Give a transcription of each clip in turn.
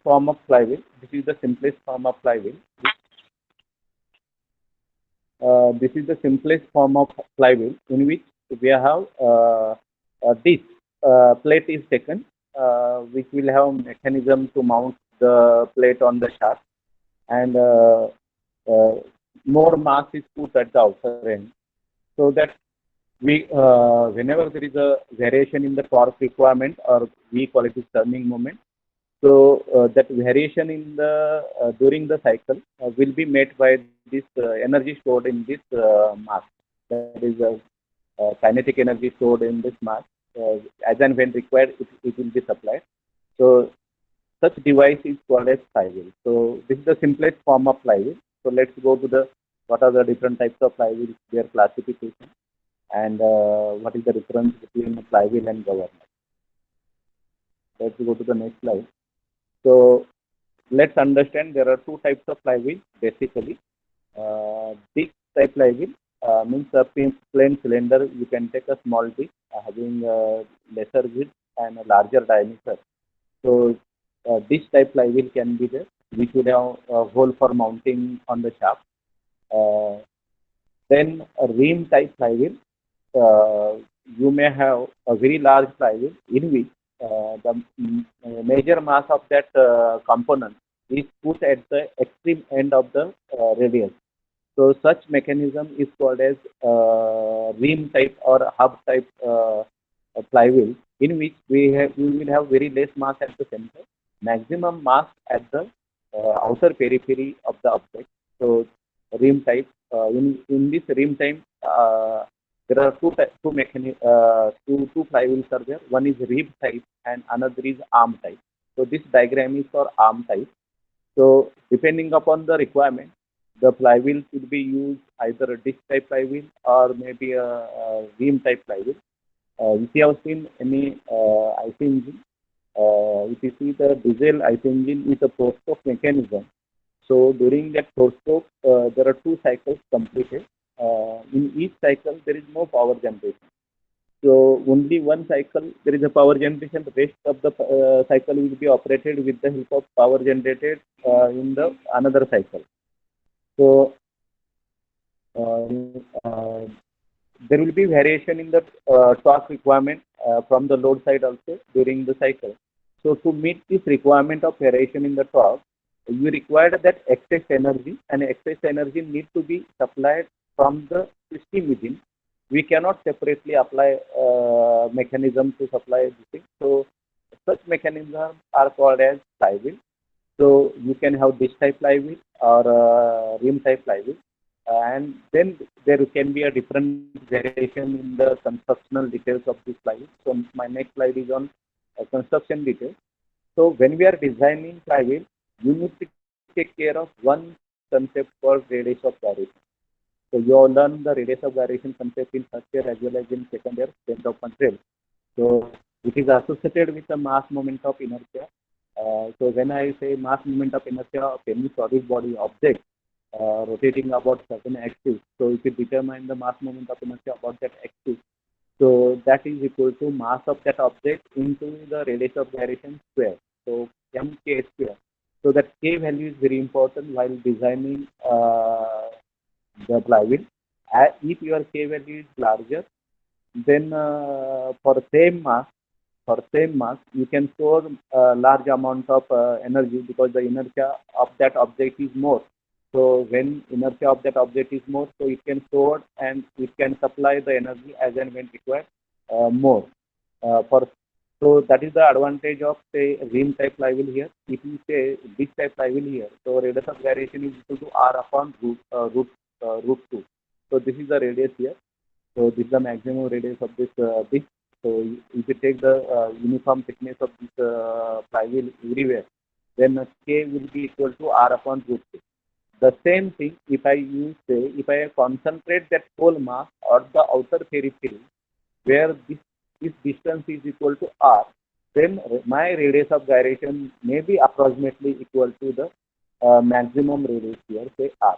form of flywheel. This is the simplest form of flywheel. This is the simplest form of flywheel in which we have this plate is taken, which will have mechanism to mount the plate on the shaft, and uh, more mass is put at the outer end, so that whenever there is a variation in the torque requirement, or we call it is turning moment, so that variation in the during the cycle will be made by this energy stored in this mass. That is kinetic energy stored in this mass. As and when required, it will be supplied. So such device is called as flywheel. So this is the simplest form of flywheel. So let's go to the what are the different types of flywheel, their classification, and what is the difference between flywheel and governor. Let's go to the next slide. So let's understand there are two types of flywheel basically. Disc type flywheel means a plain cylinder. You can take a small disc having lesser width and a larger diameter. So this type flywheel can be there. We should have a hole for mounting on the shaft. Uh, then a rim type flywheel. You may have a very large flywheel in which the major mass of that component is put at the extreme end of the radius. So such mechanism is called as rim type or hub type flywheel, in which we will have very less mass at the center, maximum mass at the outer periphery of the object. So rim type. In this rim type, there are two flywheels are there. One is rib type and another is arm type. So this diagram is for arm type. So depending upon the requirement, the flywheel should be used either a disc type flywheel or maybe a rim type flywheel. If you have seen any IC engine, if you see the diesel IC engine with a four-stroke mechanism, so during that four-stroke, there are two cycles completed. In each cycle, there is no power generation. So only one cycle there is a power generation. The rest of the cycle will be operated with the help of power generated in the another cycle. So uh, uh, there will be variation in the torque requirement from the load side also during the cycle. So to meet this requirement of variation in the torque, you require that excess energy, and excess energy need to be supplied from the system within. We cannot separately apply mechanism to supply this thing. So such mechanisms are called as flywheel. So you can have this type flywheel or rim type flywheel, and then there can be a different variation in the constructional details of this flywheel. So my next slide is on construction details. So when we are designing flywheel, you need to take care of one concept called radius of gyration. So you all learn the radius of gyration concept in first year as well as in second year, strength of material. So it is associated with the mass moment of inertia. So when I say mass moment of inertia of any solid body object rotating about certain axis, so if you determine the mass moment of inertia about that axis, so that is equal to mass of that object into the radius of gyration square. So mk square. So that k value is very important while designing the flywheel. If your k value is larger, then for same mass, you can store a large amount of energy because the inertia of that object is more. So when inertia of that object is more, so it can store and it can supply the energy as and when required more. For so that is the advantage of say rim type flywheel here. If you say this type flywheel here, so radius of gyration is equal to r upon root 2. So this is the radius here. So this is the maximum radius of this. So if you take the uniform thickness of this flywheel everywhere, then k will be equal to r upon root 2. The same thing if I use say if I concentrate that whole mass or the outer periphery where this distance is equal to r, then my radius of gyration may be approximately equal to the maximum radius here, say r.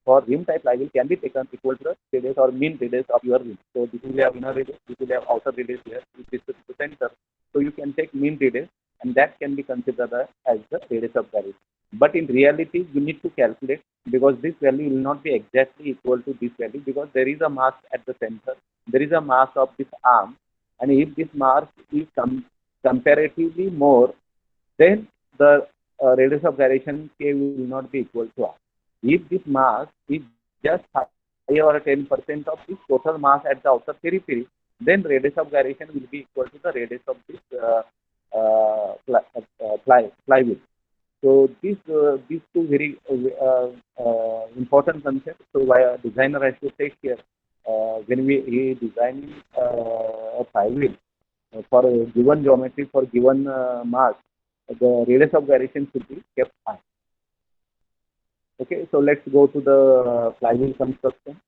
for rim type flywheel can be taken equal to the radius or mean radius of your rim. So this will have inner radius, this will have outer radius here, if this is the center. So you can take mean radius, and that can be considered as the radius of gyration. But in reality, you need to calculate, because this value will not be exactly equal to this value, because there is a mass at the center, there is a mass of this arm, and if this mass is comparatively more, then the radius of gyration K will not be equal to R. If this mass is just 5 or 10% of this total mass at the outer periphery, then radius of gyration will be equal to the radius of this flywheel. So these two very important concepts. So why a designer has to take care when he designing a flywheel for a given geometry, for given mass, the radius of gyration should be kept high. Okay, so let's go to the flywheel construction.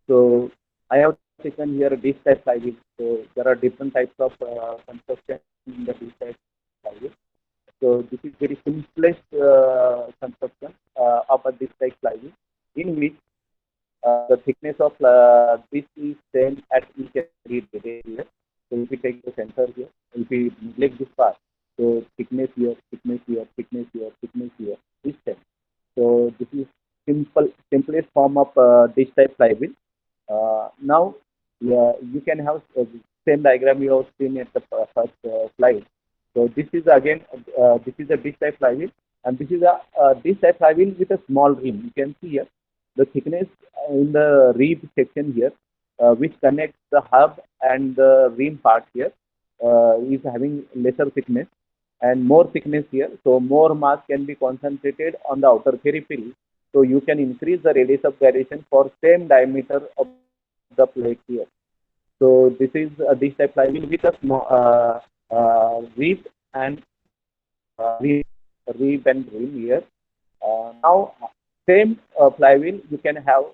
So I have taken here a dish type flywheel. So there are different types of construction in the dish type flywheel. So this is very simplest construction of a dish type flywheel, in which the thickness of this is same at each and every radius here. So if we take the center here, if we neglect this part, so thickness here, thickness here, thickness here, thickness here, is same. So this is simplest form of dish type flywheel. Now, yeah, you can have same diagram you have seen at the first slide. So this is again this is a dish type flywheel, and this is a dish type flywheel with a small rim. You can see here the thickness in the rib section here, which connects the hub and the rim part here, is having lesser thickness and more thickness here. So more mass can be concentrated on the outer periphery. So you can increase the radius of gyration for same diameter of the plate here. So this is this type flywheel with a small rib and rim here. Now same flywheel, you can have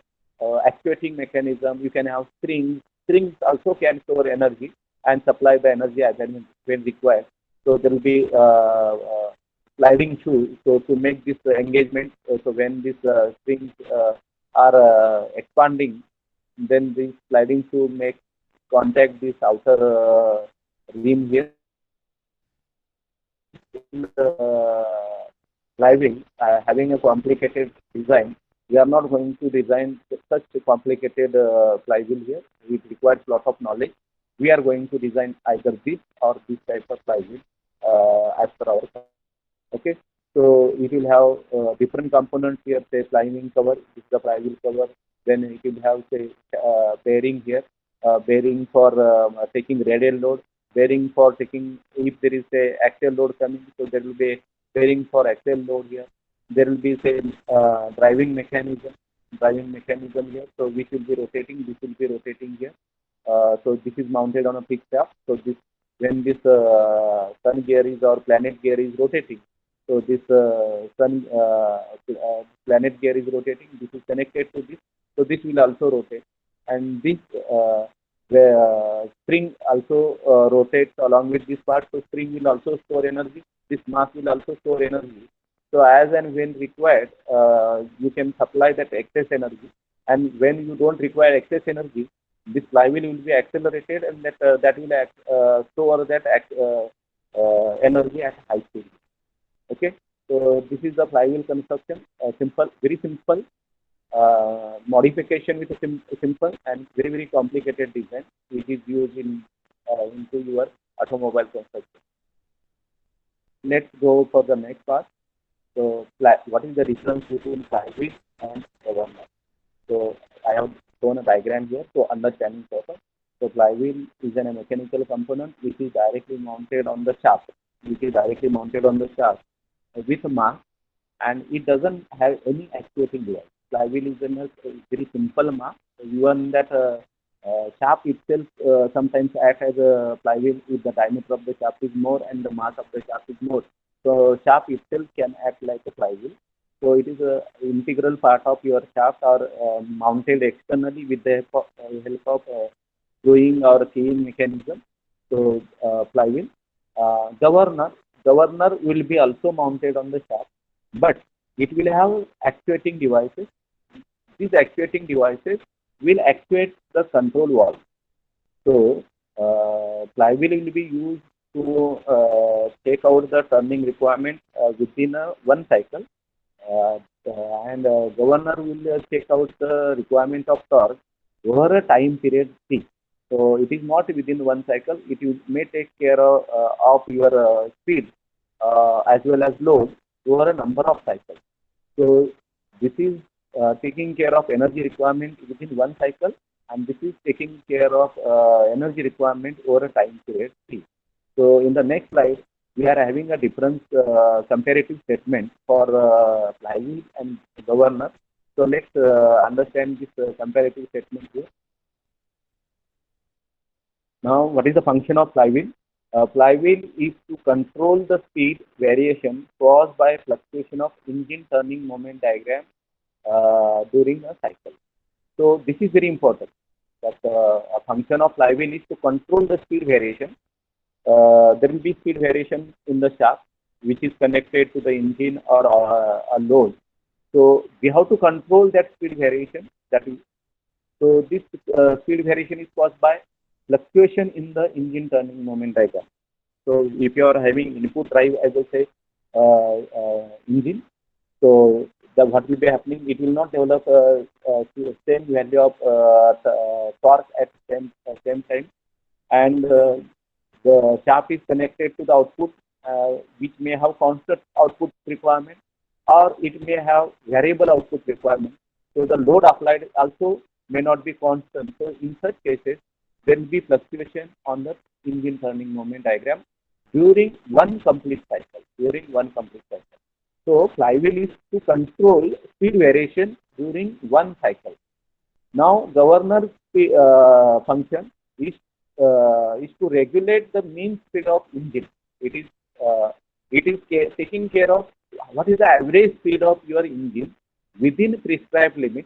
actuating mechanism. You can have springs. Springs also can store energy and supply the energy as and when required. So there will be sliding shoe. So to make this engagement, so when these springs are expanding, then this sliding shoe make contact this outer rim here. Flywheel having a complicated design, we are not going to design such a complicated flywheel here. It requires a lot of knowledge. We are going to design either this or this type of flywheel as per our. Okay, so it will have different components here. Say flywheel cover, this is the flywheel cover. Then it will have say bearing here, bearing for taking radial load, bearing for taking if there is a axial load coming. So there will be bearing for axial load here. There will be say driving mechanism here. So which will be rotating. This will be rotating here. So this is mounted on a fixed shaft. So this when this sun gear is or planet gear is rotating. So this planet gear is rotating. This is connected to this. So this will also rotate, and this the spring also rotates along with this part. So spring will also store energy. This mass will also store energy. So as and when required, you can supply that excess energy. And when you don't require excess energy, this flywheel will be accelerated, and that will store that energy at high speed. Okay, so this is the flywheel construction. Simple, very simple. Modification with a simple and very complicated design, which is used in into your automobile construction. Let's go for the next part. So, what is the difference between flywheel and governor? So, I have shown a diagram here for understanding purpose. So, flywheel is a mechanical component which is directly mounted on the shaft, with a mass, and it doesn't have any actuating device. Flywheel is a very simple mass. Even that shaft itself sometimes acts as a flywheel if the diameter of the shaft is more and the mass of the shaft is more. So shaft itself can act like a flywheel. So it is a integral part of your shaft, or mounted externally with the help of screwing or keying mechanism. So flywheel. Governor will be also mounted on the shaft, but it will have actuating devices. these actuating devices will actuate the control valve. So flywheel will be used to take out the turning requirement within one cycle, uh, and governor will take out the requirement of torque over a time period T. So it is not within one cycle. May take care of your speed as well as load over a number of cycles. So this is taking care of energy requirement within one cycle, and this is taking care of energy requirement over a time period T. So in the next slide, we are having a different comparative statement for flywheel and governor. So let's understand this comparative statement here. Now, what is the function of flywheel? Flywheel is to control the speed variation caused by fluctuation of engine turning moment diagram during a cycle. So this is very important. That a function of flywheel is to control the speed variation. There will be speed variation in the shaft, which is connected to the engine or a load. So we have to control that speed variation. So this speed variation is caused by fluctuation in the engine turning moment diagram. So if you are having input drive as I say engine, so what will be happening? It will not develop same value of torque at same time, and the shaft is connected to the output, which may have constant output requirement, or it may have variable output requirement. So the load applied also may not be constant. So in such cases, there will be fluctuation on the engine turning moment diagram during one complete cycle. So flywheel is to control speed variation during one cycle. Now governor function is to regulate the mean speed of engine. It is taking care of what is the average speed of your engine within prescribed limit.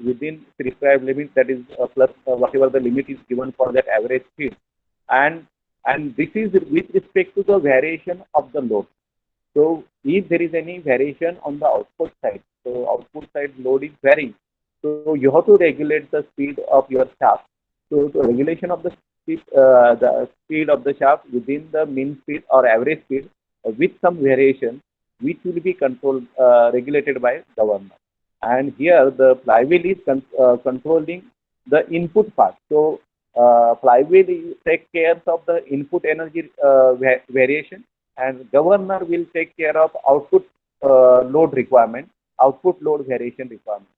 That is plus whatever the limit is given for that average speed, and this is with respect to the variation of the load. So if there is any variation on the output side, so output side load is varying, so you have to regulate the speed of your shaft. So the regulation of the speed of the shaft within the mean speed or average speed with some variation, which will be controlled regulated by governor. And here the flywheel is controlling the input part. So flywheel takes care of the input energy variation, and governor will take care of output load requirement, output load variation requirement.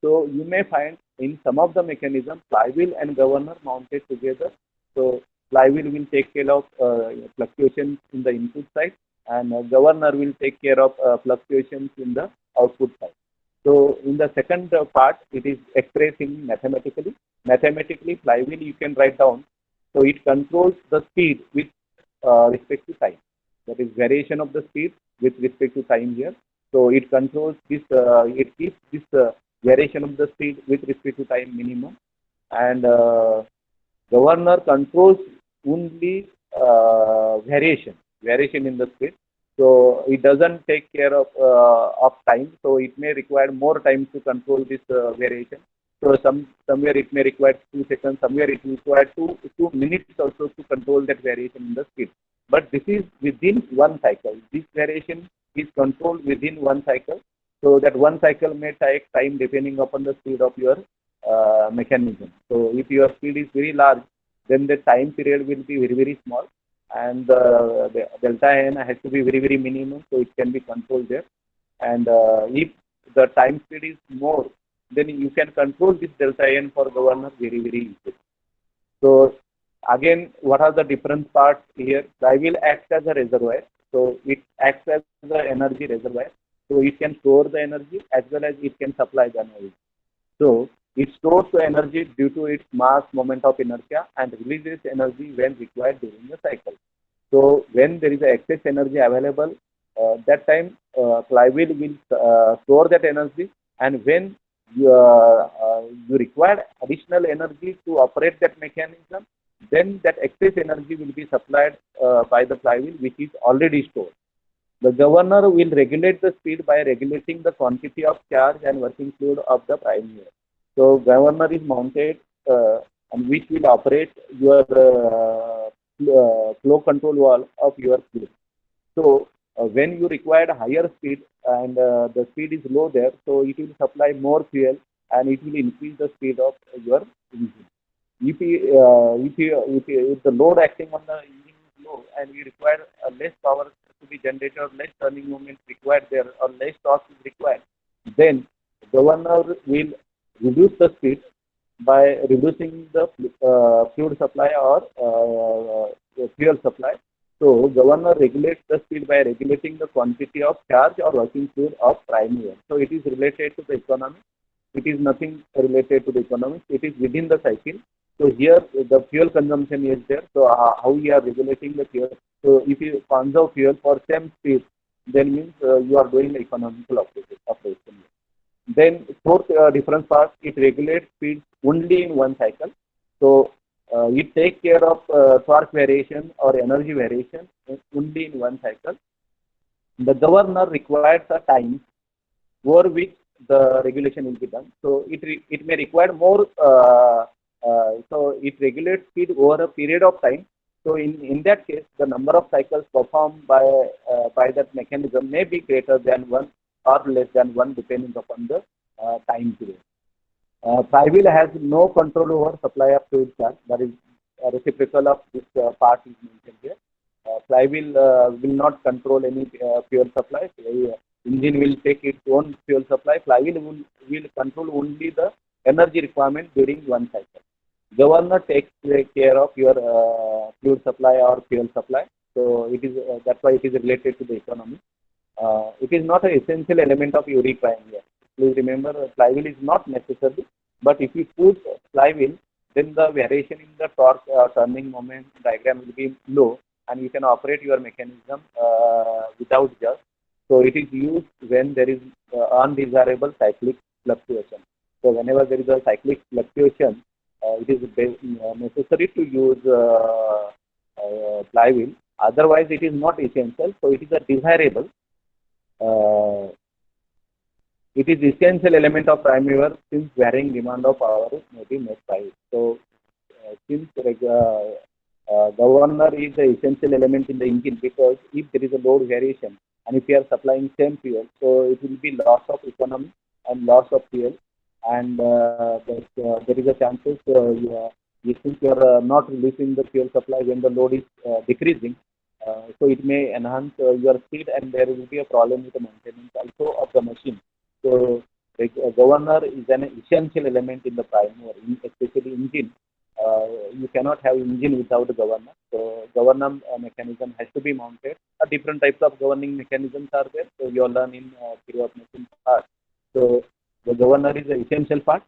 So you may find in some of the mechanisms flywheel and governor mounted together. So flywheel will take care of fluctuations in the input side, and governor will take care of fluctuations in the output side. So in the second part, it is expressing mathematically. Mathematically, flywheel you can write down. So it controls the speed with respect to time. That is variation of the speed with respect to time here. So it controls this. It keeps this variation of the speed with respect to time minimum, and governor controls only variation in the speed. So it doesn't take care of time. So it may require more time to control this variation. So somewhere it may require 2 seconds, somewhere it requires 2 minutes also to control that variation in the speed. But this is within one cycle. This variation is controlled within one cycle. So that one cycle may take time depending upon the speed of your mechanism. So if your speed is very large, then the time period will be very, very small, and the delta n has to be very, very minimum, so it can be controlled there. And if the time speed is more, then you can control this delta n for governor very, very easily. So again, what are the different parts here? Flywheel acts as a reservoir. So it acts as the energy reservoir. So it can store the energy as well as it can supply the energy. So it stores the energy due to its mass, moment of inertia, and releases energy when required during the cycle. So when there is excess energy available, that time flywheel will store that energy, and when you require additional energy to operate that mechanism, then that excess energy will be supplied by the flywheel, which is already stored. The governor will regulate the speed by regulating the quantity of charge and working fluid of the prime mover. So governor is mounted and which will operate your flow control valve of your fluid. So when you require higher speed and the speed is low there, so it will supply more fuel and it will increase the speed of your engine. If the load acting on the engine is low and we require less power to be generated or less turning movement required there or less torque is required, then governor will reduce the speed by reducing the fluid supply or fuel supply. So governor regulates the speed by regulating the quantity of charge or working fluid of prime mover. So it is related to the economy. It is nothing related to the economics. It is within the cycle. So here the fuel consumption is there. So how we are regulating the fuel. So if you conserve fuel for same speed, then means you are doing the economical operation. Then fourth difference part, it regulates speed only in one cycle. So it takes care of torque variation or energy variation only in one cycle. The governor requires a time over which the regulation will be done. So it may require more. So it regulates speed over a period of time. So in that case, the number of cycles performed by that mechanism may be greater than one or less than one, depending upon the time period. Flywheel has no control over supply of fluid charge. That is reciprocal of this part is mentioned here. Flywheel will not control any fuel supply. Engine will take its own fuel supply. Flywheel will control only the energy requirement during one cycle. Governor takes care of your fluid supply or fuel supply. So it is that's why it is related to the economy. It is not an essential element of URI prime here. Please remember, flywheel is not necessary, but if you put flywheel, then the variation in the torque turning moment diagram will be low, and you can operate your mechanism without just. So it is used when there is undesirable cyclic fluctuation. So whenever there is a cyclic fluctuation, it is necessary to use flywheel. Otherwise, it is not essential. So it is a desirable. It is essential element of prime mover since varying demand of power may be met by it. So since governor is the essential element in the engine, because if there is a load variation and if you are supplying same fuel, so it will be loss of economy and loss of fuel, and there is a chances since you are not releasing the fuel supply when the load is decreasing, so it may enhance your speed and there will be a problem with the maintenance also of the machine. So governor is an essential element in the prime mover, especially engine. You cannot have engine without a governor. So governor mechanism has to be mounted. Different types of governing mechanisms are there. So you learn in theory of machine part. So the governor is an essential part,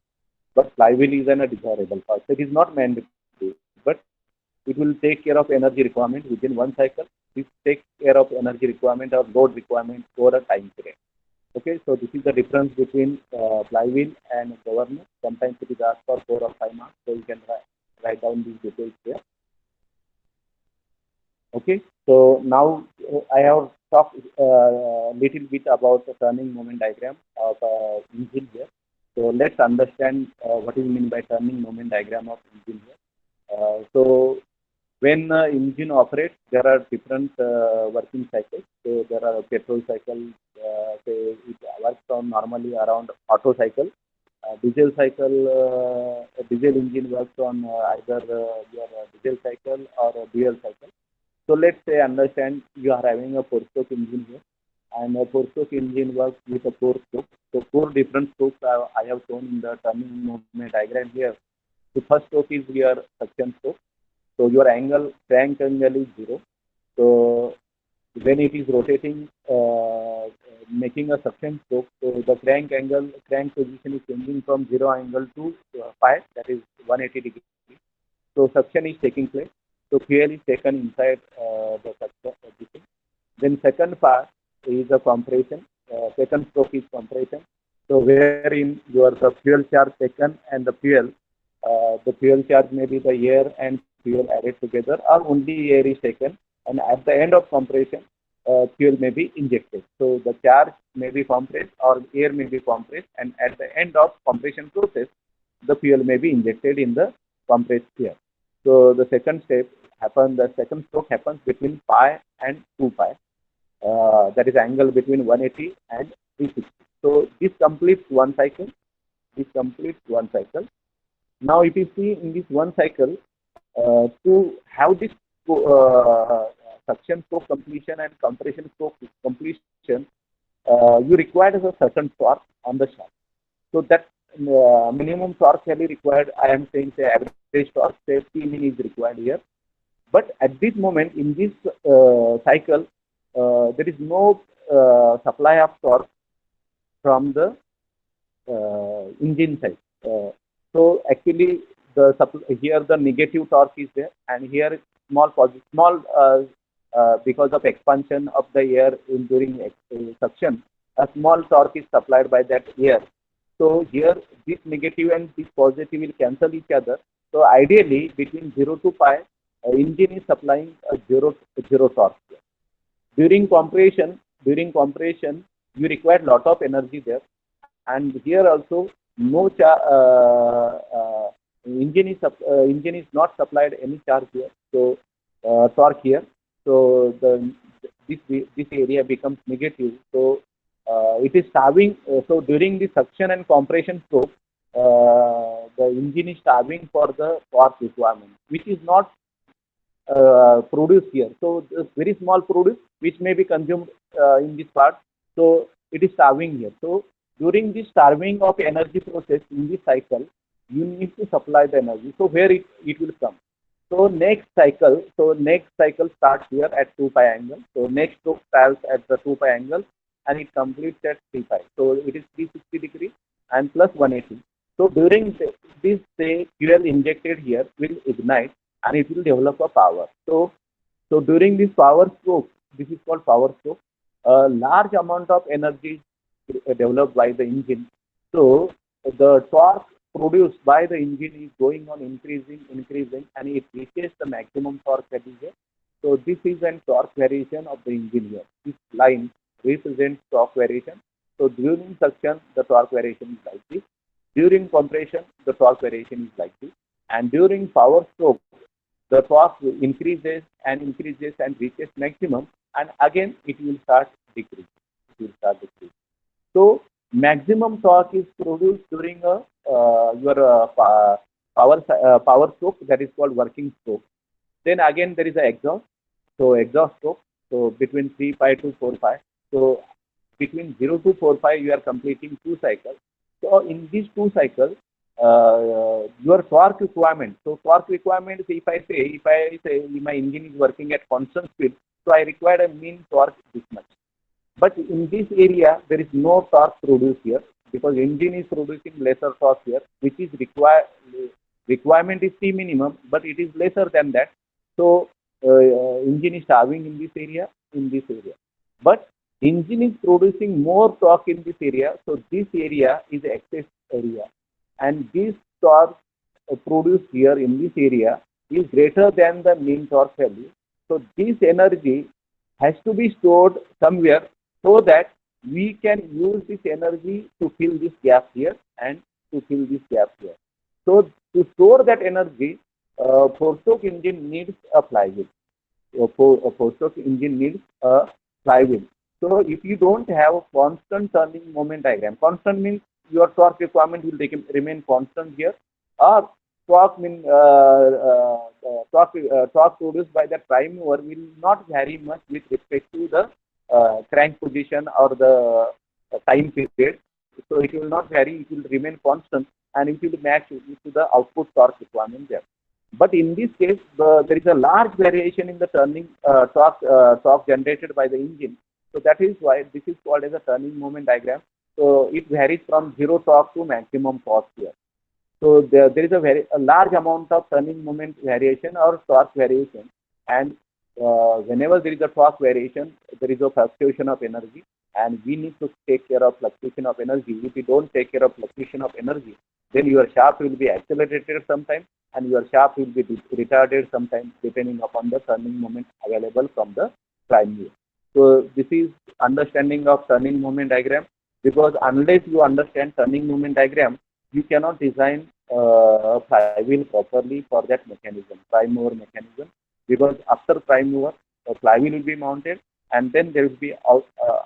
but flywheel is a desirable part. So it is not mandatory, but it will take care of energy requirement within one cycle. It takes care of energy requirement or load requirement over a time period. Okay, so this is the difference between flywheel and governor. Sometimes it is asked for 4 or 5 marks, so you can write down these details here. Okay, so now I have talked a little bit about the turning moment diagram of engine here. So let's understand what is meant by turning moment diagram of engine here. So when engine operates, there are different working cycles. So there are petrol cycle, say it works on normally around auto cycle. Diesel cycle, diesel engine works on either your diesel cycle or a dual cycle. So let's say understand you are having a 4-stroke engine here, and a 4-stroke engine works with a 4 spokes. So 4 different spokes I have shown in the turning movement diagram here. The first spoke is your suction spoke. So your angle, crank angle is 0. So when it is rotating, making a suction stroke, so the crank position is changing from 0 angle to 5, that is 180 degrees. So suction is taking place. So fuel is taken inside the suction. Then second part is the compression. Second stroke is compression. So wherein your the fuel charge taken and the fuel charge may be the air and fuel added together, or only air is taken. And at the end of compression, fuel may be injected. So the charge may be compressed or air may be compressed, and at the end of compression process, the fuel may be injected in the compressed air. So the second step happens, the second stroke happens between pi and 2 pi. That is angle between 180 and 360. So this completes one cycle. This completes one cycle. Now, if you see in this one cycle, to have this suction stroke completion and compression stroke completion, you require a certain torque on the shaft. So that minimum torque value required, I am saying, say average torque, say Tmin is required here. But at this moment in this cycle, there is no supply of torque from the engine side. So actually, here the negative torque is there, and here because of expansion of the air during suction, a small torque is supplied by that air. So here this negative and this positive will cancel each other. So ideally between 0 to pi, engine is supplying a zero torque. During compression, you require lot of energy there, and here also no engine is not supplied any charge here. So torque here. So this area becomes negative. So it is starving. So during the suction and compression stroke, the engine is starving for the torque requirement, which is not produced here. So very small produce which may be consumed in this part. So it is starving here. So during this starving of energy process in this cycle, you need to supply the energy. So where it will come? So next cycle starts here at 2 pi angle. So next stroke starts at the 2 pi angle, and it completes at 3 pi. So it is 360 degree and plus 180. So during this, say, fuel injected here will ignite and it will develop a power. So during this power stroke, this is called power stroke, a large amount of energy is developed by the engine. So the torque produced by the engine is going on increasing, and it reaches the maximum torque that is there. So this is a torque variation of the engine here. This line represents torque variation. So during suction, the torque variation is like this. During compression, the torque variation is like this. And during power stroke, the torque increases and reaches maximum, and again it will start decreasing. So maximum torque is produced during your power stroke, that is called working stroke. Then again there is an exhaust. So exhaust stroke. So between 3 pi to 4 pi. So between 0 to 4 pi, you are completing 2 cycles. So in these 2 cycles, your torque requirement. So torque requirement, if I say my engine is working at constant speed, so I require a mean torque this much. But in this area, there is no torque produced here because engine is producing lesser torque here, which is requirement is T minimum, but it is lesser than that. So engine is starving in this area, But engine is producing more torque in this area, so this area is excess area. And this torque produced here in this area is greater than the mean torque value. So this energy has to be stored somewhere so that we can use this energy to fill this gap here and to fill this gap here. So to store that energy, four-stroke engine needs a flywheel. A four-stroke engine needs a flywheel. So if you don't have a constant turning moment diagram, constant means your torque requirement will remain constant here, or torque produced by the prime mover will not vary much with respect to the crank position or the time period. So it will not vary, it will remain constant, and it will match to the output torque requirement there. But in this case, there is a large variation in the turning torque generated by the engine. So that is why this is called as a turning moment diagram. So it varies from zero torque to maximum torque here. So there is a large amount of turning moment variation or torque variation, and whenever there is a torque variation, there is a fluctuation of energy, and we need to take care of fluctuation of energy. If you don't take care of fluctuation of energy, then your shaft will be accelerated sometimes, and your shaft will be retarded sometimes, depending upon the turning moment available from the prime mover. So this is understanding of turning moment diagram, because unless you understand turning moment diagram, you cannot design a flywheel properly for that mechanism, prime mover mechanism, because after prime mover, a flywheel will be mounted and then there will be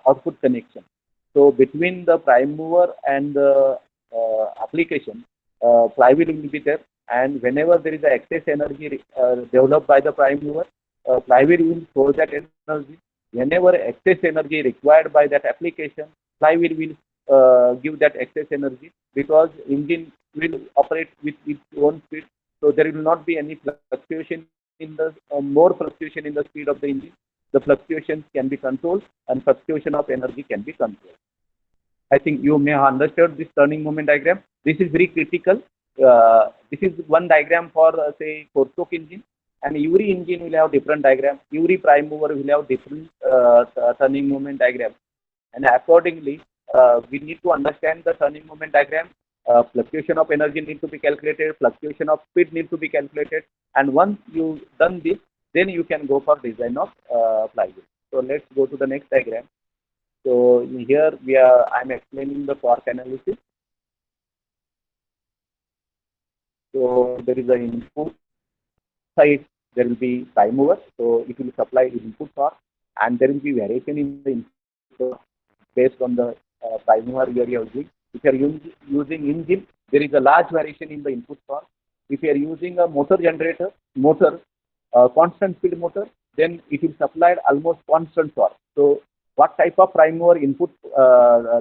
output connection. So between the prime mover and the application, flywheel will be there, and whenever there is a excess energy developed by the prime mover, flywheel will store that energy. Whenever excess energy required by that application, flywheel will give that excess energy, because engine will operate with its own speed. So there will not be any fluctuation in the more fluctuation in the speed of the engine. The fluctuations can be controlled and fluctuation of energy can be controlled. I think you may have understood this turning moment diagram. This is very critical. This is one diagram for say four-stroke engine, and every engine will have different diagram. Every prime mover will have different turning moment diagram, and accordingly, we need to understand the turning moment diagram. Fluctuation of energy need to be calculated. Fluctuation of speed need to be calculated. And once you done this, then you can go for design of flywheel. So let's go to the next diagram. So here I'm explaining the torque analysis. So there is an input side, there will be prime mover, so it will supply input torque, and there will be variation in the input based on the prime mover you are using. If you are using engine, there is a large variation in the input torque. If you are using a motor generator, constant speed motor, then it will supply almost constant torque. So what type of prime mover input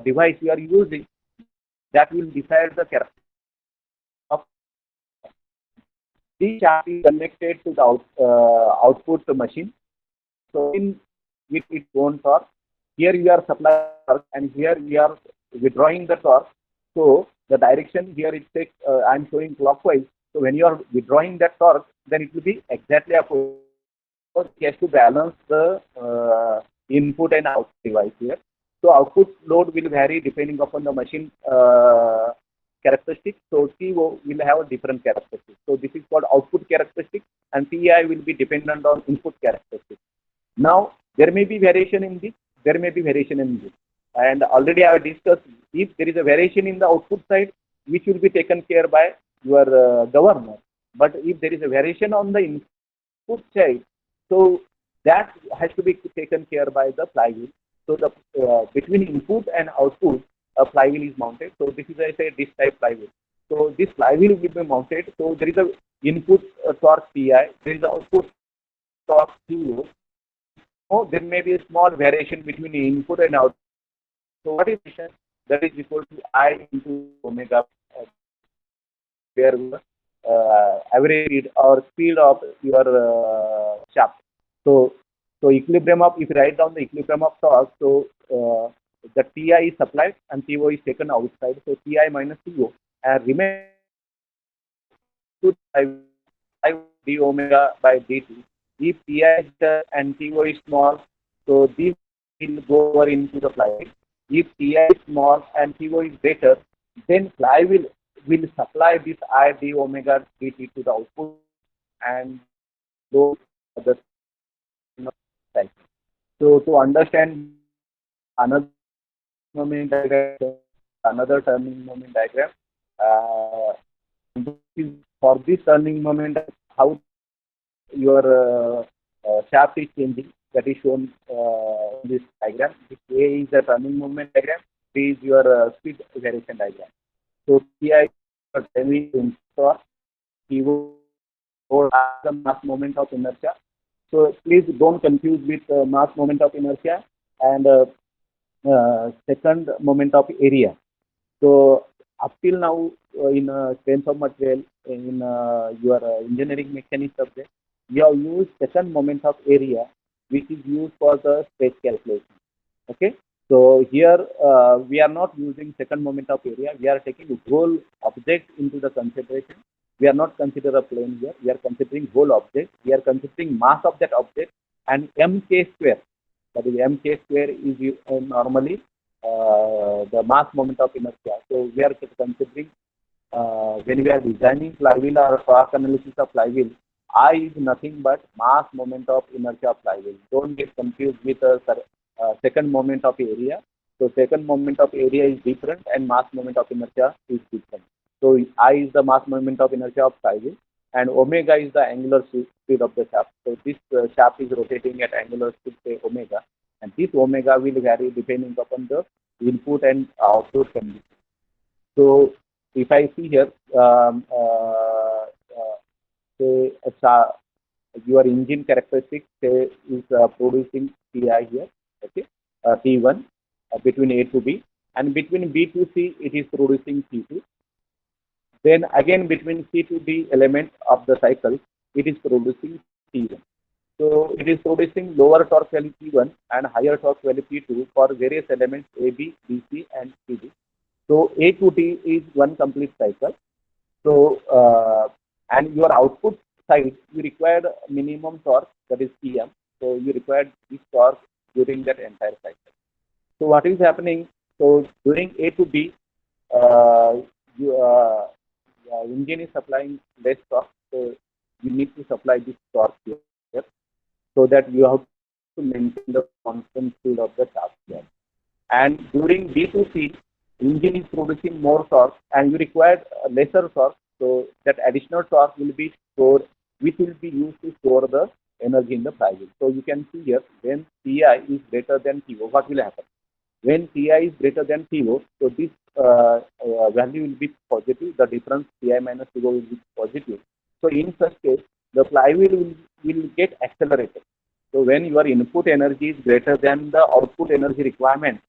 device you are using, that will decide the character of the shaft is connected to the output machine. So in with its own torque, here you are supplying torque and here you are withdrawing the torque. So the direction here it takes, I am showing clockwise. So when you are withdrawing that torque, then it will be exactly opposite. So it has to balance the input and output device here. So output load will vary depending upon the machine characteristics. So TO will have a different characteristics. So this is called output characteristics, and TI will be dependent on input characteristics. Now there may be variation in this, there may be variation in this, and already I have discussed, if there is a variation in the output side, which will be taken care by your governor. But if there is a variation on the input side, so that has to be taken care by the flywheel. So the between input and output, a flywheel is mounted. So this is, I say, this type flywheel. So this flywheel will be mounted. So there is a input torque Pi, there is a output torque TO. So there may be a small variation between input and output. So what is that is equal to I into omega, where average speed or speed of your shaft. So equilibrium of, if you write down the equilibrium of torque, so the Ti is supplied and TO is taken outside. So Ti minus TO and remains to d omega by dt. If Ti is and TO is small, so this will go over into the flywheel. If Ti is small and TO is greater, then flywheel will supply this I d omega dt to the output and go the cycle. So to understand another moment diagram, another turning moment diagram, for this turning moment, how your shaft is changing, that is shown in this diagram. This A is the turning moment diagram, B is your speed variation diagram. So Pi is driving torque, TO the mass moment of inertia. So please don't confuse with mass moment of inertia and second moment of area. So up till now in strength of material in your engineering mechanics subject, we have used second moment of area, which is used for the stress calculation. Okay. So here we are not using second moment of area. We are taking whole object into the consideration. We are not consider a plane here. We are considering whole object. We are considering mass of that object and mk square. That is mk square is normally the mass moment of inertia. So we are considering when we are designing flywheel or torque analysis of flywheel, I is nothing but mass moment of inertia of flywheel. Don't get confused with the second moment of area. So second moment of area is different and mass moment of inertia is different. So I is the mass moment of inertia of flywheel and omega is the angular speed of the shaft. So this shaft is rotating at angular speed say omega, and this omega will vary depending upon the input and output condition. So if I see here, say your engine characteristic say is producing Ti here, okay, T1 between A to B, and between B to C it is producing T2. Then again between C to D element of the cycle, it is producing T1. So it is producing lower torque value T1 and higher torque value T2 for various elements A, B, B, C, and CD. So A to D is one complete cycle. So and your output side, you require minimum torque, that is Tm. So you require this torque during that entire cycle. So what is happening? So during A to B, uh, you, engine is supplying less torque, so you need to supply this torque here, so that you have to maintain the constant speed of the shaft here. And during B to C, engine is producing more torque and you require lesser torque. So that additional torque will be stored, which will be used to store the energy in the flywheel. So you can see here, when Ti is greater than TO, what will happen? When Ti is greater than TO, so this value will be positive. The difference Ti minus TO will be positive. So in such case, the flywheel will get accelerated. So when your input energy is greater than the output energy requirement,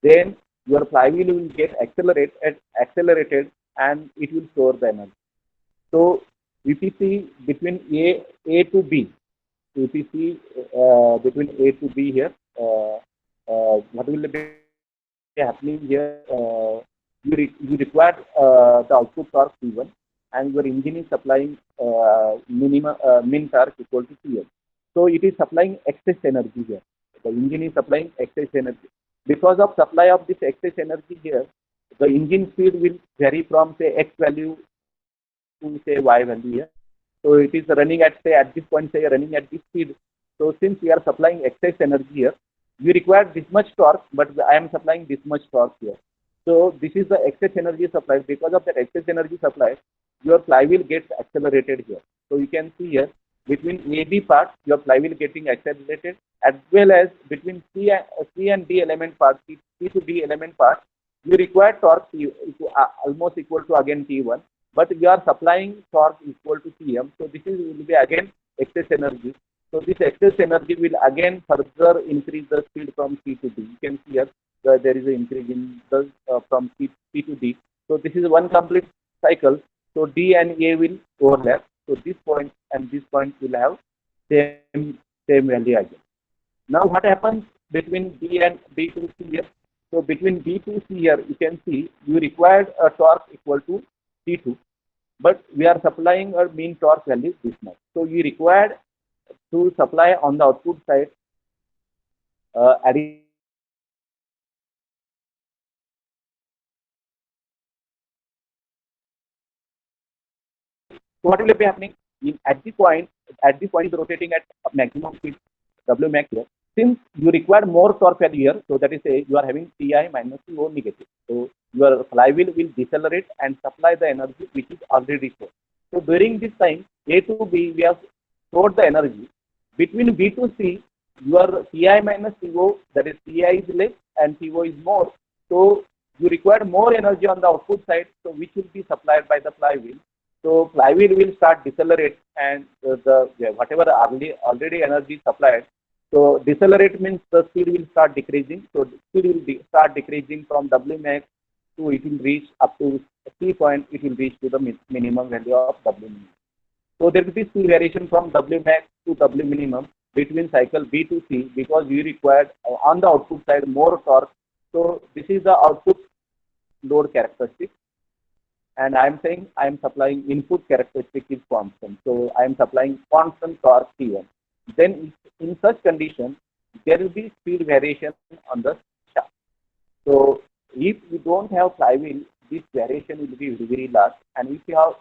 then your flywheel will get accelerated and it will store the energy. So if you see between A to B, if you see between A to B here, what will be happening here? You require the output torque T1 and your engine is supplying min torque equal to Tm. So it is supplying excess energy here. The engine is supplying excess energy. Because of supply of this excess energy here, the engine speed will vary from say X value to say Y value here. So it is running at say at this point say running at this speed. So since we are supplying excess energy here, we require this much torque, but I am supplying this much torque here. So this is the excess energy supply. Because of that excess energy supply, your flywheel gets accelerated here. So you can see here between AB part, your flywheel getting accelerated, as well as between C and D element part, C to D element part, you require torque almost equal to again T1, but you are supplying torque equal to Tm. So this is will be again excess energy. So this excess energy will again further increase the speed from C to D. You can see here there is an increase in the from C to D. So this is one complete cycle. So D and A will overlap. So this point and this point will have same value again. Now what happens between B and B to C here? So between B to C here, you can see you required a torque equal to T2, but we are supplying a mean torque value this much. So you required to supply on the output side additional So what will be happening at the point is rotating at maximum speed W max here. Since you require more torque value here, so that is say you are having Ti minus T negative. So your flywheel will decelerate and supply the energy which is already stored. So during this time A to B we have stored the energy. Between B to C, your Ti minus To, that is Ti is less and To is more. So you require more energy on the output side, so which will be supplied by the flywheel. So flywheel will start decelerate and whatever already energy supplied. So decelerate means the speed will start decreasing. So speed will start decreasing from W max to it will reach up to C point. It will reach to the minimum value of W minimum. So there will be speed variation from W max to W minimum between cycle B to C because we required on the output side more torque. So this is the output load characteristic. And I am saying I am supplying input characteristic is constant. So I am supplying constant torque T1. Then in such condition, there will be speed variation on the shaft. So if you don't have flywheel, this variation will be very, very large. And if you have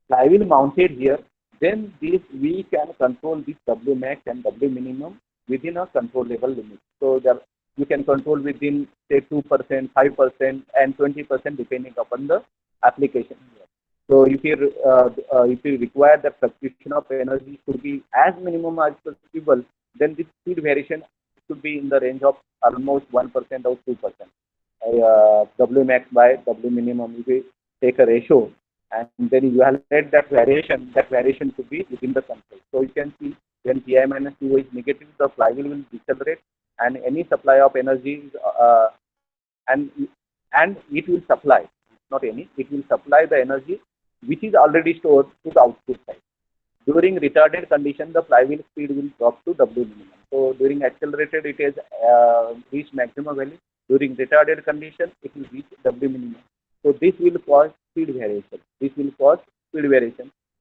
flywheel mounted here, then this we can control this W max and W minimum within a controllable limit. So there you can control within say 2%, 5%, and 20% depending upon the application. So if you require the fluctuation of energy to be as minimum as possible, then this speed variation should be in the range of almost 1% or 2%. W max by W minimum, if you take a ratio and then you evaluate that variation should be within the control. So you can see when Pi minus Q is negative, the flywheel will decelerate, and any supply of energy and it will supply, not any, it will supply the energy which is already stored to the output side. During retarded condition, the flywheel speed will drop to W minimum. So during accelerated, it has reached maximum value. During retarded condition, it will reach W minimum. So this will cause speed variation.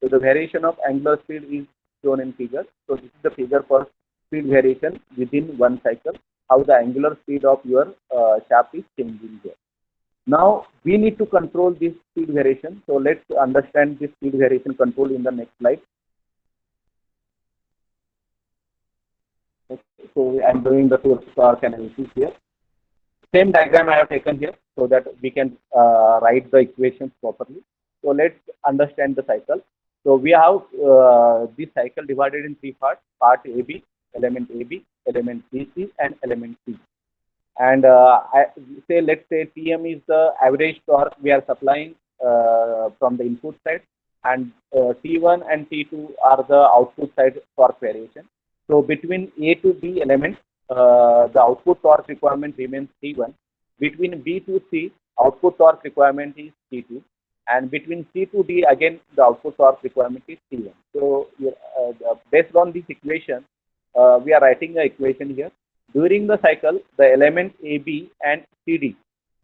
So the variation of angular speed is shown in figure. So this is the figure for speed variation within one cycle, how the angular speed of your shaft is changing here. Now we need to control this speed variation. So let's understand this speed variation control in the next slide. Okay, so I am doing the source torque analysis here. Same diagram I have taken here so that we can write the equations properly. So let's understand the cycle. So we have this cycle divided in three parts: part AB, element AB, element BC, and element C. And let's say Tm is the average torque we are supplying from the input side, and T1 and T2 are the output side torque variation. So between A to B element, the output torque requirement remains T1. Between B to C, output torque requirement is T2. And between C to D, again, the output torque requirement is T1. So based on this equation, we are writing the equation here. During the cycle, the element AB and CD,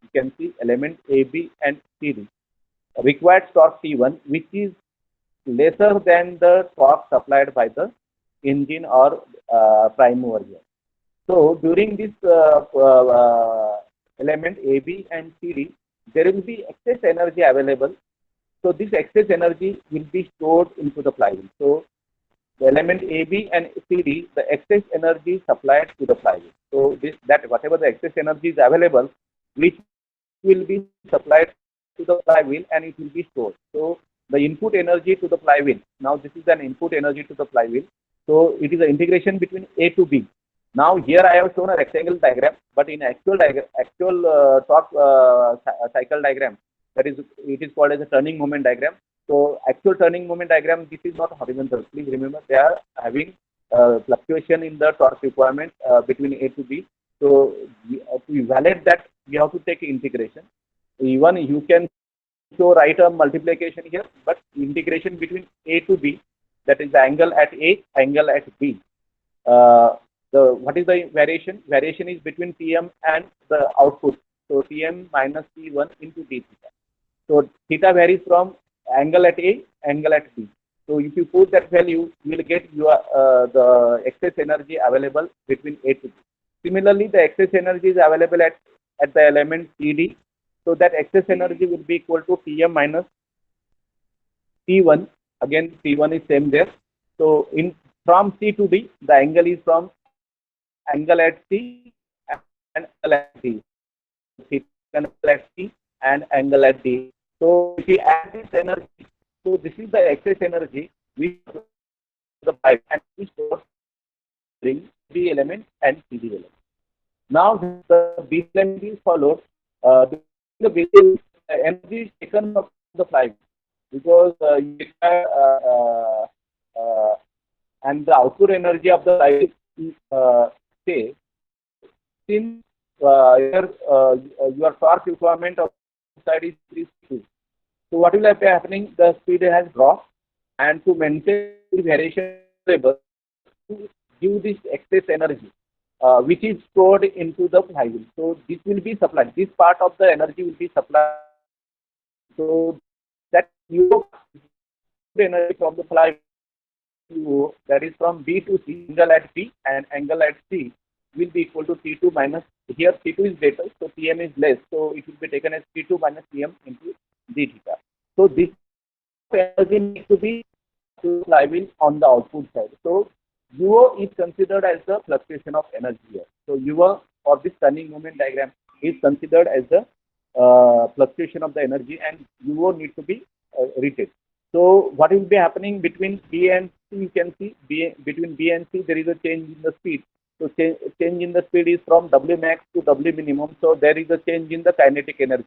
you can see element AB and CD, required torque T1, which is lesser than the torque supplied by the engine or prime mover here. So during this element AB and CD, there will be excess energy available. So this excess energy will be stored into the flywheel. So the element AB and CD, the excess energy supplied to the flywheel. So whatever the excess energy is available, which will be supplied to the flywheel and it will be stored. So the input energy to the flywheel. Now this is an input energy to the flywheel. So it is an integration between A to B. Now here I have shown a rectangle diagram, but in actual torque cycle diagram, it is called as a turning moment diagram. So actual turning moment diagram, this is not horizontal. Please remember, they are having fluctuation in the torque requirement between A to B. So to evaluate that, we have to take integration. Even you can write a multiplication here, but integration between A to B, that is the angle at A, angle at B. What is the variation? Variation is between Tm and the output. So Tm minus T1 into d theta. So theta varies from angle at A, angle at B. So if you put that value, you will get your the excess energy available between A to B. Similarly, the excess energy is available at the element CD. So that excess energy will be equal to Tm minus T1. Again, T1 is same there. So from C to D, the angle is from angle at C and angle at D. Angle at C and angle at D. So if we add this energy, so this is the excess energy which the pipe and we store during B element and CD element. Now the B element is followed. The B energy is taken from the pipe because and the output energy of the pipe is say since your torque requirement of side is 3 So what will be happening? The speed has dropped, and to maintain the variation level, to give this excess energy, which is stored into the flywheel. So this will be supplied. This part of the energy will be supplied. So that you energy from the flywheel, that is from B to C, angle at B and angle at C will be equal to T2 minus, here T2 is greater, so Tm is less, so it will be taken as T2 minus Tm into d theta. So this energy needs to be to flywheel on the output side. So UO is considered as the fluctuation of energy here. So UO or this turning moment diagram is considered as the fluctuation of the energy, and UO need to be written. So what will be happening between B and C? You can see between B and C there is a change in the speed. So change in the speed is from W max to W minimum. So there is a change in the kinetic energy,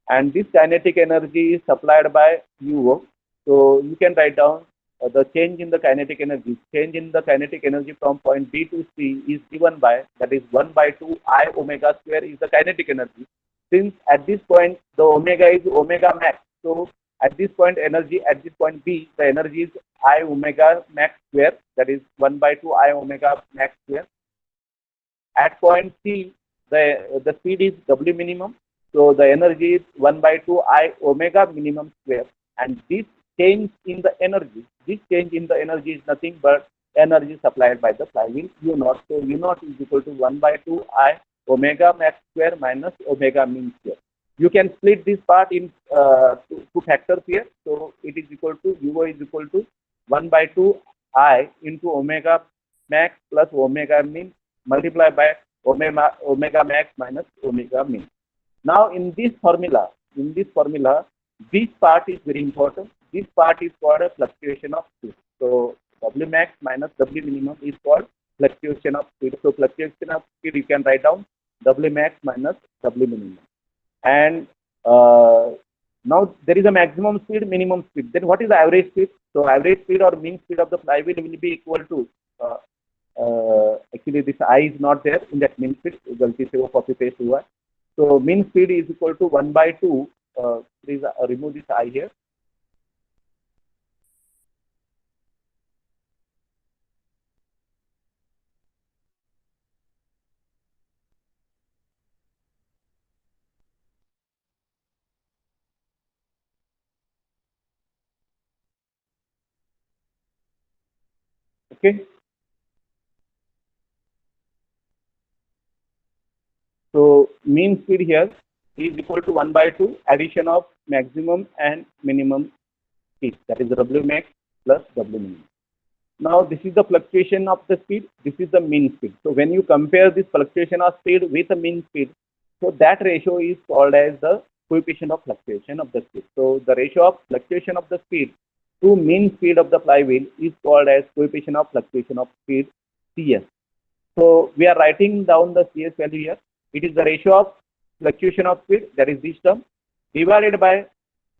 and this kinetic energy is supplied by UO. So you can write down the change in the kinetic energy. Change in the kinetic energy from point B to C is given by, that is 1 by 2 I omega square is the kinetic energy. Since at this point the omega is omega max, so at this point energy, at this point B, the energy is I omega max square, that is 1 by 2 I omega max square. At point C, the speed is W minimum, so the energy is 1 by 2 I omega minimum square. And this change in the energy is nothing but energy supplied by the flywheel U naught. So U naught is equal to 1 by 2 I omega max square minus omega min square. You can split this part in two factors here. So it is equal to UO is equal to 1 by 2 I into omega max plus omega min multiplied by omega max minus omega min. Now in this formula, this part is very important. This part is called a fluctuation of speed. So W max minus W minimum is called fluctuation of speed. So fluctuation of speed you can write down W max minus W minimum. And now there is a maximum speed, minimum speed. Then what is the average speed? So average speed or mean speed of the flywheel will be equal to, actually this I is not there in that mean speed. Copy paste हुआ. So mean speed is equal to 1 by 2. Please remove this I here. Okay. So mean speed here is equal to 1 by 2 addition of maximum and minimum speed, that is W max plus W minimum. Now this is the fluctuation of the speed, this is the mean speed. So when you compare this fluctuation of speed with the mean speed, so that ratio is called as the coefficient of fluctuation of the speed. So the ratio of fluctuation of the speed to mean speed of the flywheel is called as coefficient of fluctuation of speed, CS. So we are writing down the CS value here. It is the ratio of fluctuation of speed, that is this term, divided by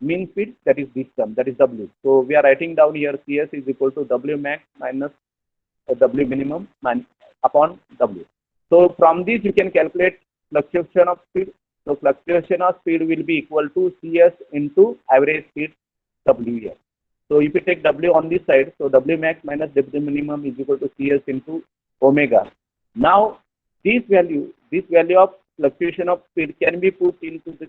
mean speed, that is this term, that is W. So we are writing down here CS is equal to W max minus W minimum upon W. So from this you can calculate fluctuation of speed. So fluctuation of speed will be equal to CS into average speed W here. So if you take W on this side, so W max minus W minimum is equal to CS into omega. Now this value of fluctuation of speed can be put into this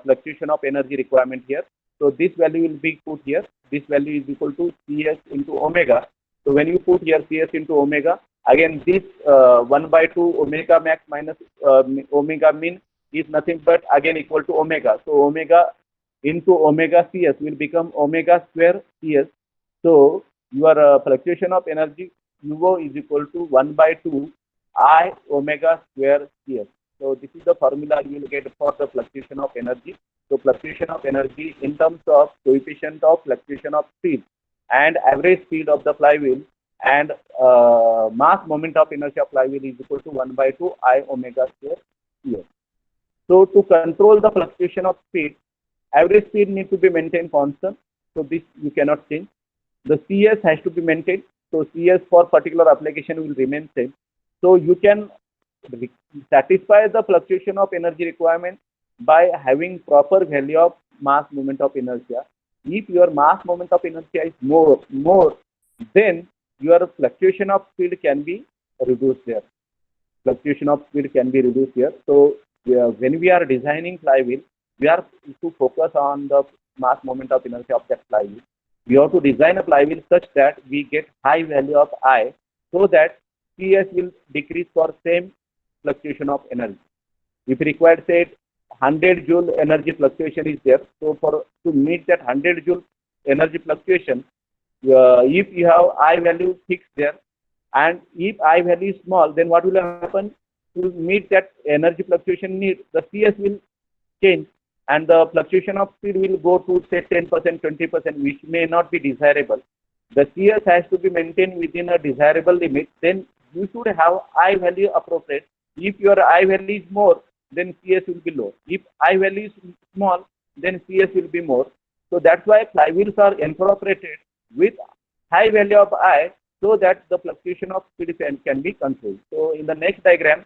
fluctuation of energy requirement here. So this value will be put here. This value is equal to CS into omega. So when you put here CS into omega, again this 1 by 2 omega max minus omega min is nothing but again equal to omega. So omega into omega CS will become omega square CS. So your fluctuation of energy UO is equal to 1 by 2 I omega square CS. So this is the formula you will get for the fluctuation of energy. So fluctuation of energy in terms of coefficient of fluctuation of speed and average speed of the flywheel and mass moment of inertia of flywheel is equal to 1 by 2 I omega square CS. So to control the fluctuation of speed, average speed needs to be maintained constant. So this you cannot change. The CS has to be maintained. So CS for particular application will remain same. So you can satisfy the fluctuation of energy requirement by having proper value of mass moment of inertia. If your mass moment of inertia is more, then your fluctuation of speed can be reduced there. Fluctuation of speed can be reduced here. So when we are designing flywheel, we are to focus on the mass moment of inertia of that flywheel. We have to design a flywheel such that we get high value of I, so that CS will decrease for same fluctuation of energy. If required, say 100 joule energy fluctuation is there, so to meet that 100 joule energy fluctuation, If you have I value fixed there, and if I value is small, then what will happen? To meet that energy fluctuation need, the CS will change, and the fluctuation of speed will go to say 10%, 20%, which may not be desirable. The CS has to be maintained within a desirable limit. Then you should have I value appropriate. If your I value is more, then CS will be low. If I value is small, then CS will be more. So that's why flywheels are incorporated with high value of I, so that the fluctuation of speed can be controlled. So in the next diagram,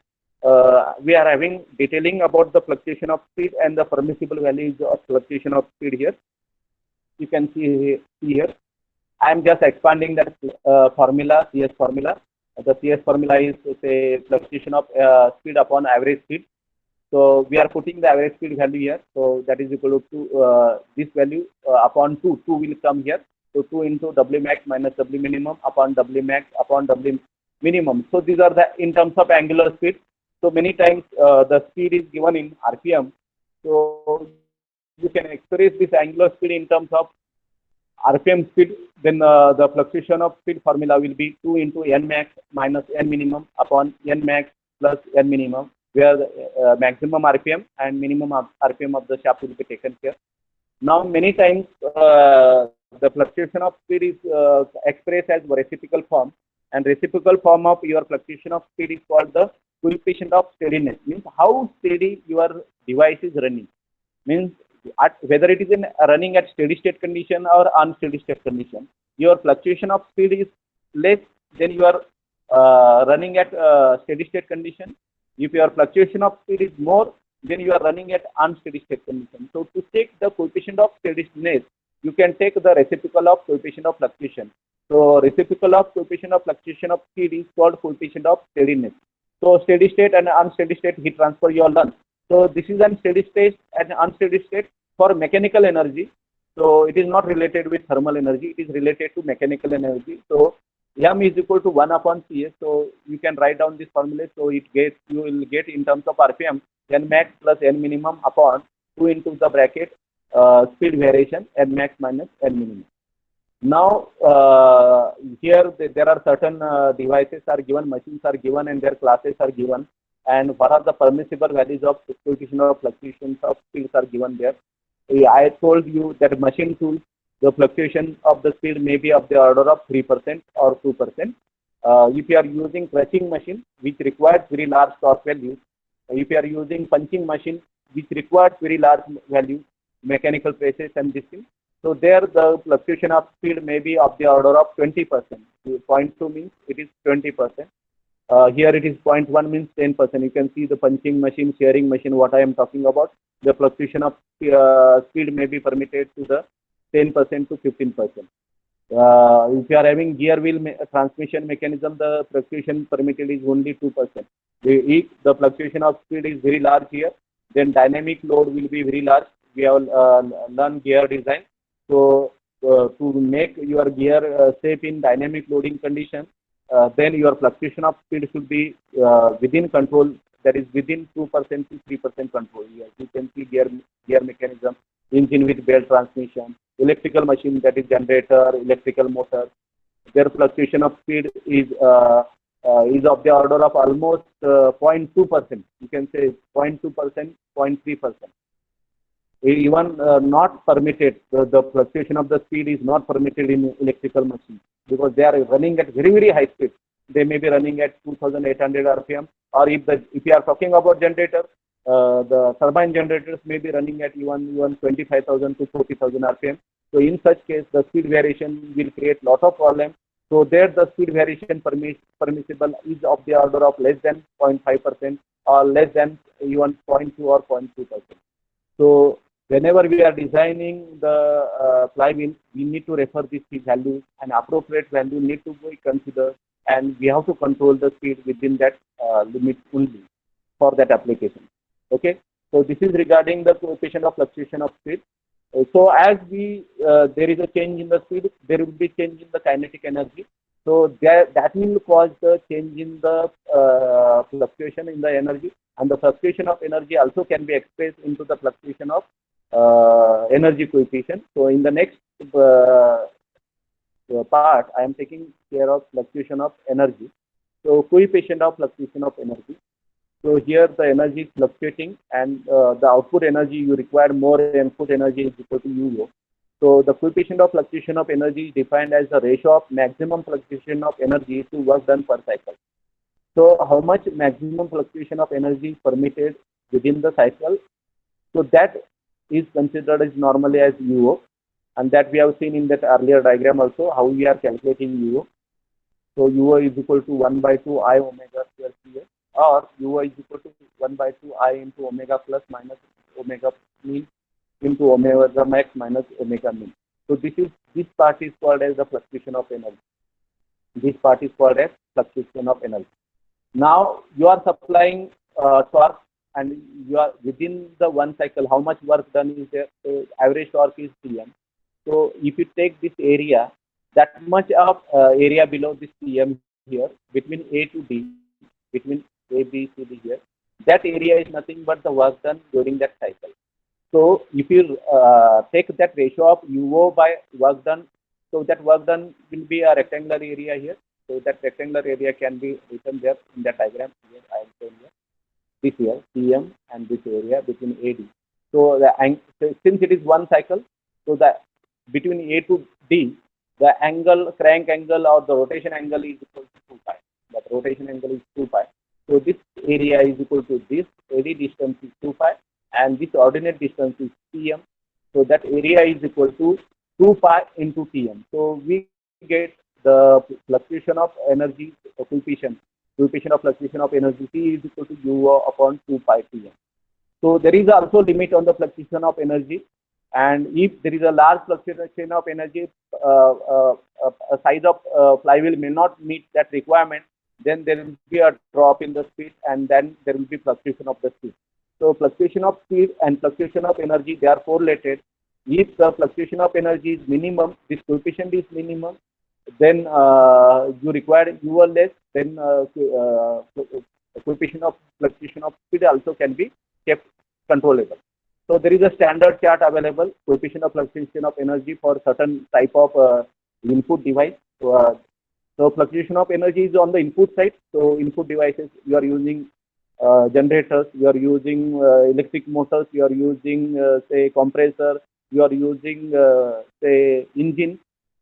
we are having detailing about the fluctuation of speed and the permissible values of fluctuation of speed here. You can see here. I am just expanding that formula, CS formula. The CS formula is say fluctuation of speed upon average speed. So we are putting the average speed value here. So that is equal to this value upon 2. 2 will come here. So 2 into W max minus W minimum upon W max upon W minimum. So these are the in terms of angular speed. So many times the speed is given in RPM. So you can express this angular speed in terms of RPM speed. Then the fluctuation of speed formula will be 2 into N max minus N minimum upon N max plus N minimum, where the maximum RPM and minimum RPM of the shaft will be taken here. Now, many times the fluctuation of speed is expressed as reciprocal form, and reciprocal form of your fluctuation of speed is called the coefficient of steadiness. Means how steady your device is running. Means whether it is in running at steady state condition or unsteady state condition, your fluctuation of speed is less than you are running at steady state condition. If your fluctuation of speed is more, then you are running at unsteady state condition. So to take the coefficient of steadiness, you can take the reciprocal of coefficient of fluctuation. So reciprocal of coefficient of fluctuation of speed is called coefficient of steadiness. So steady state and unsteady state heat transfer you all learn. So this is an steady state and unsteady state for mechanical energy. So it is not related with thermal energy. It is related to mechanical energy. So M is equal to 1 upon CS. So you can write down this formula. So it gets, you will get in terms of RPM, N max plus N minimum upon 2 into the bracket speed variation N max minus N minimum. Now here there are certain devices are given, machines are given, and their classes are given, and what are the permissible values of coefficient of fluctuations of speeds are given there. I told you that machine tools, the fluctuation of the speed may be of the order of 3% or 2%. If you are using crushing machine, which requires very large torque values, if you are using punching machine, which requires very large values, mechanical presses and this thing, so there the fluctuation of speed may be of the order of 20%. 0.2 means it is 20%. Here it is 0.1 means 10%. You can see the punching machine, shearing machine, what I am talking about. The fluctuation of speed may be permitted to the 10% to 15%. If you are having gear wheel transmission mechanism, the fluctuation permitted is only 2%. If the fluctuation of speed is very large here, then dynamic load will be very large. We have learned gear design. So to make your gear safe in dynamic loading condition, then your fluctuation of speed should be within control, that is within 2% to 3% control. Yes, you can see gear mechanism, engine with belt transmission, electrical machine, that is generator, electrical motor. Their fluctuation of speed is of the order of almost 0.2%. You can say 0.2%, 0.3%. Even not permitted, the fluctuation of the speed is not permitted in electrical machines, because they are running at very, very high speed. They may be running at 2,800 RPM, or if you are talking about generator, the turbine generators may be running at even 25,000 to 40,000 RPM. So in such case, the speed variation will create lot of problems. So there the speed variation permissible is of the order of less than 0.5% or less than even 0.2 or 0.2%. So whenever we are designing the flywheel, we need to refer these values, and appropriate value need to be considered, and we have to control the speed within that limit only for that application. Okay, so this is regarding the coefficient of fluctuation of speed. So as there is a change in the speed, there will be change in the kinetic energy. So that will cause the change in the fluctuation in the energy, and the fluctuation of energy also can be expressed into the fluctuation of energy coefficient. So in the next part, I am taking care of fluctuation of energy. So coefficient of fluctuation of energy. So here the energy is fluctuating, and the output energy you require more input energy is equal to UO. So the coefficient of fluctuation of energy is defined as the ratio of maximum fluctuation of energy to work done per cycle. So how much maximum fluctuation of energy is permitted within the cycle? So that is considered as normally as UO, and that we have seen in that earlier diagram also how we are calculating UO. So UO is equal to 1 by 2 I omega square Cs, or UO is equal to 1 by 2 I into omega plus minus omega mean into omega max minus omega mean. So this part is called as the fluctuation of energy. This part is called as fluctuation of energy. Now you are supplying torque, and you are within the one cycle. How much work done is there? So average torque is Tm. So if you take this area, that much of area below this Tm here between A to D, between A, B, C, D here, that area is nothing but the work done during that cycle. So if you take that ratio of UO by work done, so that work done will be a rectangular area here. So that rectangular area can be written there in the diagram here. I am showing here. This here, Tm, and this area between AD. So since it is one cycle, so the between A to D, the angle, crank angle or the rotation angle is equal to 2 pi. That rotation angle is 2 pi. So this area is equal to this AD distance is 2 pi, and this ordinate distance is Tm. So that area is equal to 2 pi into Tm. So we get the fluctuation of energy coefficient of fluctuation of energy T is equal to UO upon 2 pi Tm. So there is also limit on the fluctuation of energy, and if there is a large fluctuation of energy, a size of flywheel may not meet that requirement, then there will be a drop in the speed, and then there will be fluctuation of the speed. So fluctuation of speed and fluctuation of energy, they are correlated. If the fluctuation of energy is minimum, this coefficient is minimum, then you require UO less, then coefficient of fluctuation of speed also can be kept controllable. So there is a standard chart available, coefficient of fluctuation of energy for certain type of input device. So fluctuation of energy is on the input side. So input devices, you are using generators, you are using electric motors, you are using say compressor, you are using say engine.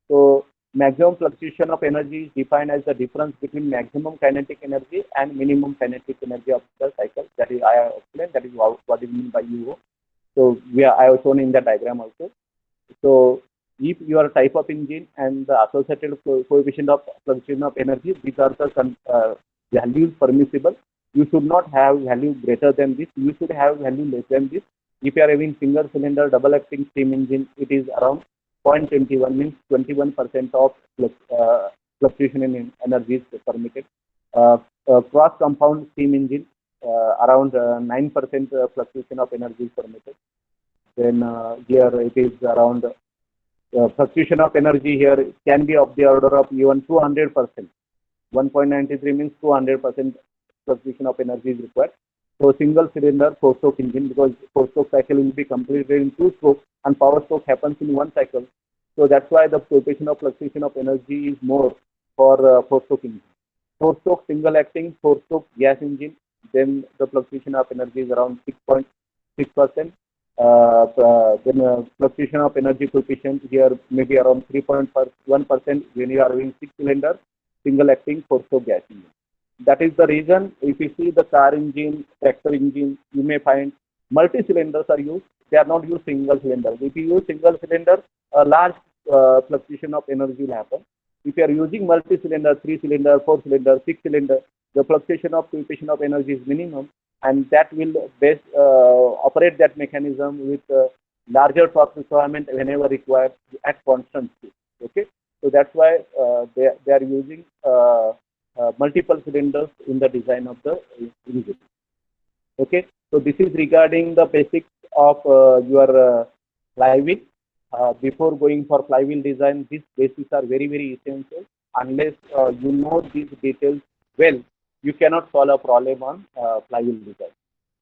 So maximum fluctuation of energy is defined as the difference between maximum kinetic energy and minimum kinetic energy of the cycle. That is, I have explained, that is what is meant by UO. So I have shown in the diagram also. So if your type of engine and the associated coefficient of fluctuation of energy, these are the values permissible. You should not have value greater than this. You should have value less than this. If you are having single cylinder double acting steam engine, it is around 0.21, means 21% of fluctuation in energy is permitted. Cross compound steam engine, around 9% fluctuation of energy is permitted. Then here it is around fluctuation of energy here can be of the order of even 200%. 1.93 means 200% fluctuation of energy is required. So single cylinder four-stroke engine, because four-stroke cycle will be completed in 2 strokes and power stroke happens in 1 cycle. So that's why the coefficient of fluctuation of energy is more for four-stroke engine. Four-stroke single acting four-stroke gas engine, then the fluctuation of energy is around 6.6%. Then fluctuation of energy coefficient here may be around 3.1% when you are having 6-cylinder single acting four-stroke gas engine. That is the reason if you see the car engine, tractor engine, you may find multi-cylinders are used. They are not used single cylinder. If you use single cylinder, a large fluctuation of energy will happen. If you are using multi-cylinder, 3-cylinder, 4-cylinder, 6-cylinder, the fluctuation of coefficient of energy is minimum, and that will best operate that mechanism with larger torque requirement whenever required at constant speed. Okay, so that's why they are using multiple cylinders in the design of the engine. Okay, so this is regarding the basics of your flywheel. Before going for flywheel design, these basics are very, very essential. Unless you know these details well, you cannot solve a problem on flywheel design.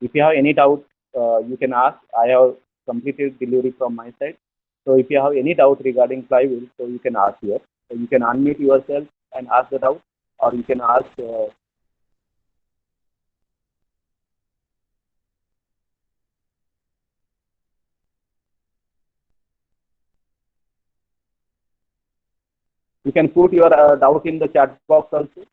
If you have any doubt, you can ask. I have completed delivery from my side. So if you have any doubt regarding flywheel, so you can ask here. You can unmute yourself and ask the doubt, or you can ask. You can put your doubt in the chat box also.